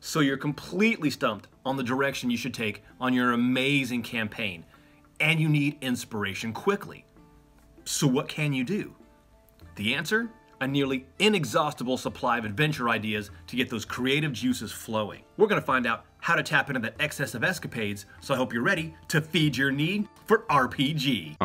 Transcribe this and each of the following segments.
So you're completely stumped on the direction you should take on your amazing campaign, and you need inspiration quickly. So what can you do? The answer? A nearly inexhaustible supply of adventure ideas to get those creative juices flowing. We're gonna find out how to tap into that excess of escapades, so I hope you're ready to feed your need for RPG.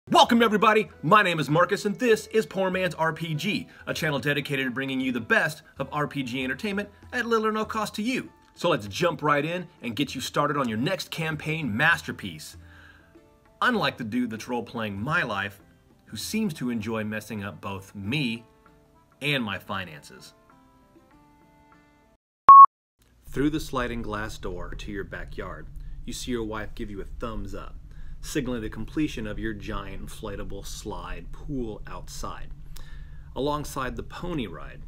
Welcome everybody, my name is Marcus and this is Poor Man's RPG, a channel dedicated to bringing you the best of RPG entertainment at little or no cost to you. So let's jump right in and get you started on your next campaign masterpiece. Unlike the dude that's role-playing my life, who seems to enjoy messing up both me and my finances. Through the sliding glass door to your backyard, you see your wife give you a thumbs up, signaling the completion of your giant inflatable slide pool outside. Alongside the pony ride,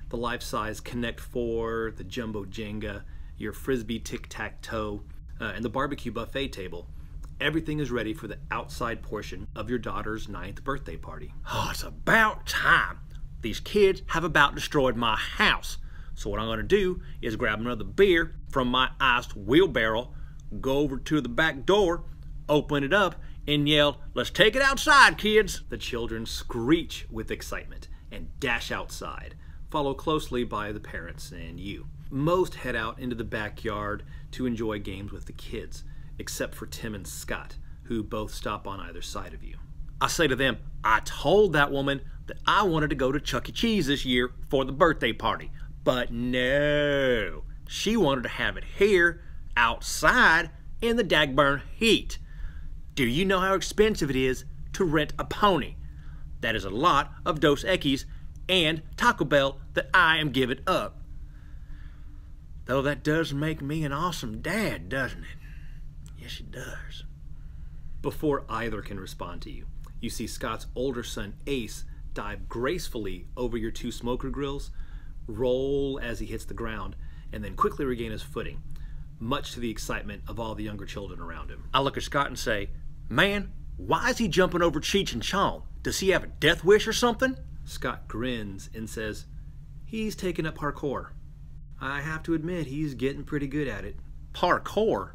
the life-size Connect 4, the jumbo Jenga, your frisbee tic-tac-toe, and the barbecue buffet table, everything is ready for the outside portion of your daughter's 9th birthday party. Oh, it's about time. These kids have about destroyed my house. So what I'm gonna do is grab another beer from my iced wheelbarrow, go over to the back door, open it up, and yell, "Let's take it outside, kids!" The children screech with excitement and dash outside, followed closely by the parents and you. Most head out into the backyard to enjoy games with the kids, except for Tim and Scott, who both stop on either side of you. I say to them, I told that woman that I wanted to go to Chuck E. Cheese this year for the birthday party, but no, she wanted to have it here, outside, in the dagburn heat. Do you know how expensive it is to rent a pony? That is a lot of Dos Equis and Taco Bell that I am giving up. Though that does make me an awesome dad, doesn't it? Yes, it does. Before either can respond to you, you see Scott's older son, Ace, dive gracefully over your two smoker grills, roll as he hits the ground, and then quickly regain his footing, much to the excitement of all the younger children around him. I look at Scott and say, "Man, why is he jumping over Cheech and Chong? Does he have a death wish or something?" Scott grins and says, "He's taking up parkour. I have to admit, he's getting pretty good at it." Parkour?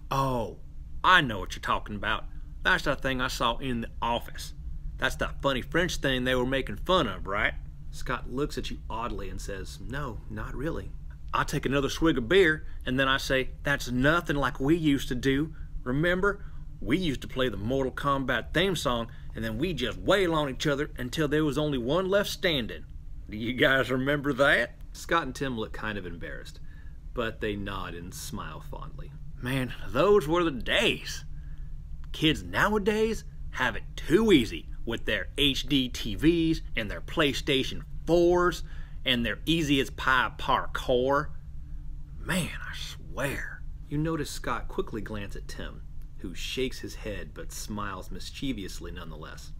Oh, I know what you're talking about. That's that thing I saw in The Office. That's that funny French thing they were making fun of, right? Scott looks at you oddly and says, "No, not really." I take another swig of beer and then I say, "That's nothing like we used to do. Remember? We used to play the Mortal Kombat theme song and then we just wail on each other until there was only one left standing. Do you guys remember that?" Scott and Tim look kind of embarrassed, but they nod and smile fondly. Man, those were the days. Kids nowadays have it too easy with their HD TVs and their PlayStation 4s and their easy as pie parkour. Man, I swear. You notice Scott quickly glance at Tim, who shakes his head but smiles mischievously nonetheless.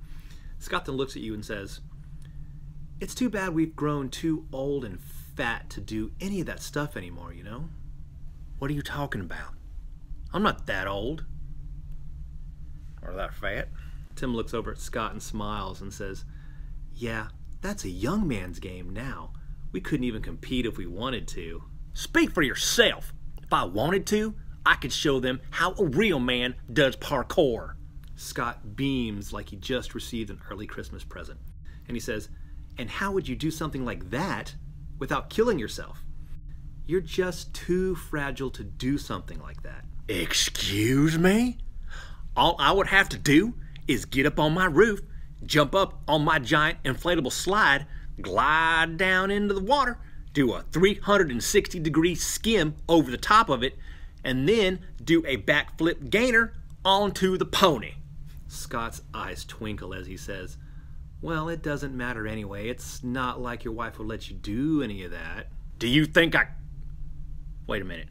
Scott then looks at you and says, "It's too bad we've grown too old and fat to do any of that stuff anymore, you know?" "What are you talking about? I'm not that old." "Or that fat?" Tim looks over at Scott and smiles and says, "Yeah, that's a young man's game now. We couldn't even compete if we wanted to." "Speak for yourself. If I wanted to, I could show them how a real man does parkour." Scott beams like he just received an early Christmas present. And he says, "And how would you do something like that without killing yourself? You're just too fragile to do something like that." "Excuse me? All I would have to do is get up on my roof, jump up on my giant inflatable slide, glide down into the water, do a 360-degree skim over the top of it, and then do a backflip gainer onto the pony." Scott's eyes twinkle as he says, "Well, it doesn't matter anyway. It's not like your wife will let you do any of that." Do you think I... Wait a minute.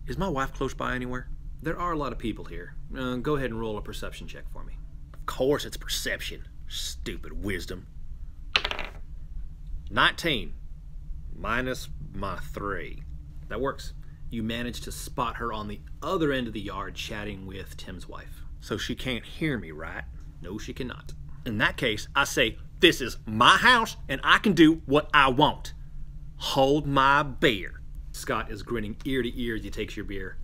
Is my wife close by anywhere? There are a lot of people here. Go ahead and roll a perception check for me. Of course it's perception. Stupid wisdom. 19. Minus my 3. That works. You manage to spot her on the other end of the yard chatting with Tim's wife. So she can't hear me, right? No, she cannot. In that case, I say, this is my house and I can do what I want. Hold my beer. Scott is grinning ear to ear as he takes your beer.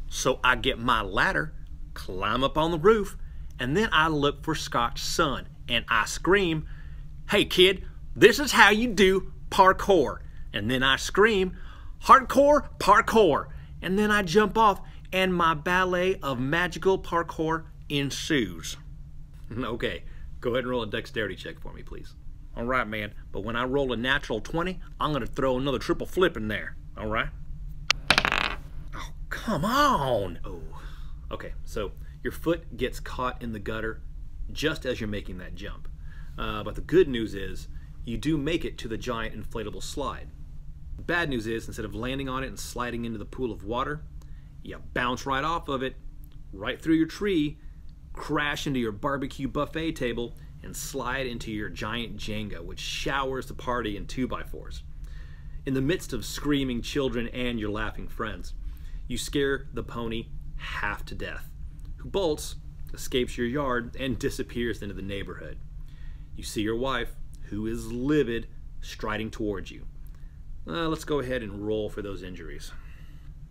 So I get my ladder, climb up on the roof, and then I look for Scott's son and I scream, "Hey kid, this is how you do parkour." And then I scream, "Hardcore parkour." And then I jump off and my ballet of magical parkour ensues. Okay, go ahead and roll a dexterity check for me, please. All right, man, but when I roll a natural 20, I'm going to throw another triple flip in there, all right? Oh, come on! Oh, okay, so your foot gets caught in the gutter just as you're making that jump. But the good news is you do make it to the giant inflatable slide. The bad news is instead of landing on it and sliding into the pool of water, you bounce right off of it, right through your tree, crash into your barbecue buffet table, and slide into your giant Jenga, which showers the party in 2x4s. In the midst of screaming children and your laughing friends, you scare the pony half to death, who bolts, escapes your yard, and disappears into the neighborhood. You see your wife, who is livid, striding towards you. Let's go ahead and roll for those injuries.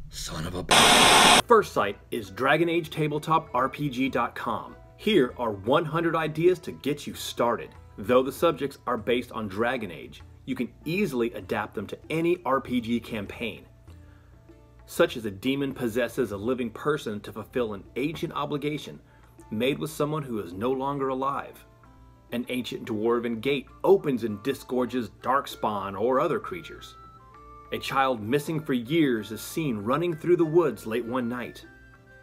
Son of a bitch. First site is DragonAgeTabletopRPG.com. Here are 100 ideas to get you started. Though the subjects are based on Dragon Age, you can easily adapt them to any RPG campaign, such as a demon possesses a living person to fulfill an ancient obligation made with someone who is no longer alive. An ancient dwarven gate opens and disgorges darkspawn or other creatures. A child missing for years is seen running through the woods late one night.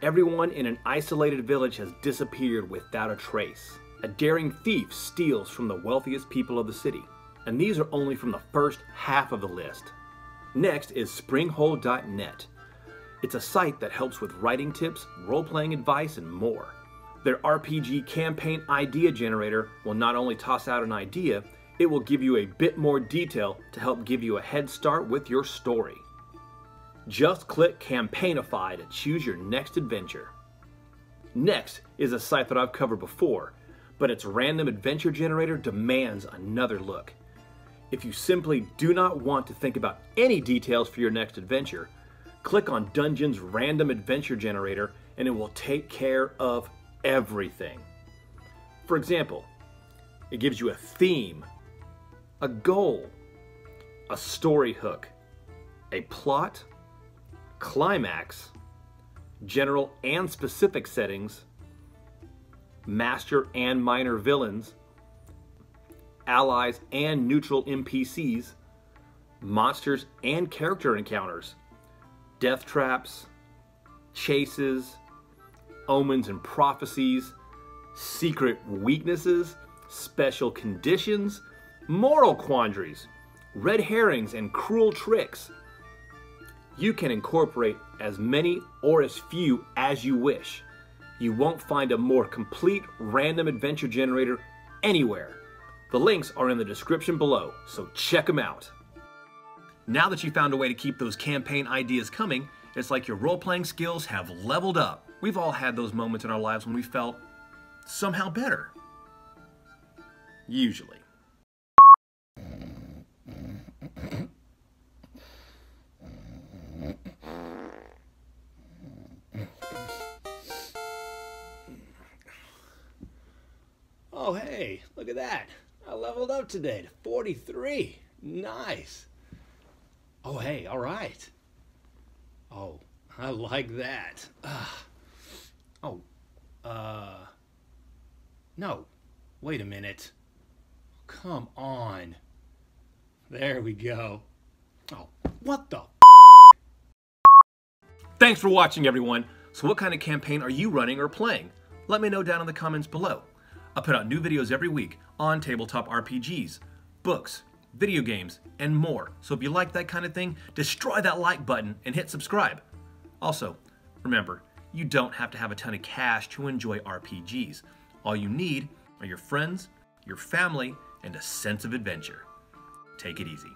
Everyone in an isolated village has disappeared without a trace. A daring thief steals from the wealthiest people of the city. And these are only from the first half of the list. Next is springhole.net. It's a site that helps with writing tips, role-playing advice, and more. Their RPG campaign idea generator will not only toss out an idea, it will give you a bit more detail to help give you a head start with your story. Just click Campaign-ify to choose your next adventure. Next is a site that I've covered before, but its random adventure generator demands another look. If you simply do not want to think about any details for your next adventure, click on Dungeon's random adventure generator and it will take care of everything. For example, it gives you a theme, a goal, a story hook, a plot, climax, general and specific settings, master and minor villains, allies and neutral NPCs, monsters and character encounters, death traps, chases, omens and prophecies, secret weaknesses, special conditions, moral quandaries, red herrings and cruel tricks. You can incorporate as many or as few as you wish. You won't find a more complete random adventure generator anywhere. The links are in the description below, so check them out. Now that you found a way to keep those campaign ideas coming, it's like your role-playing skills have leveled up. We've all had those moments in our lives when we felt somehow better. Usually. Oh, hey, look at that. I leveled up today to 43. Nice. Oh, hey, all right. Oh, I like that. No. Wait a minute. Come on. There we go. Oh, what the? Thanks for watching, everyone. So what kind of campaign are you running or playing? Let me know down in the comments below. I put out new videos every week on tabletop RPGs, books, video games, and more. So if you like that kind of thing, destroy that like button and hit subscribe. Also, remember, you don't have to have a ton of cash to enjoy RPGs. All you need are your friends, your family, and a sense of adventure. Take it easy.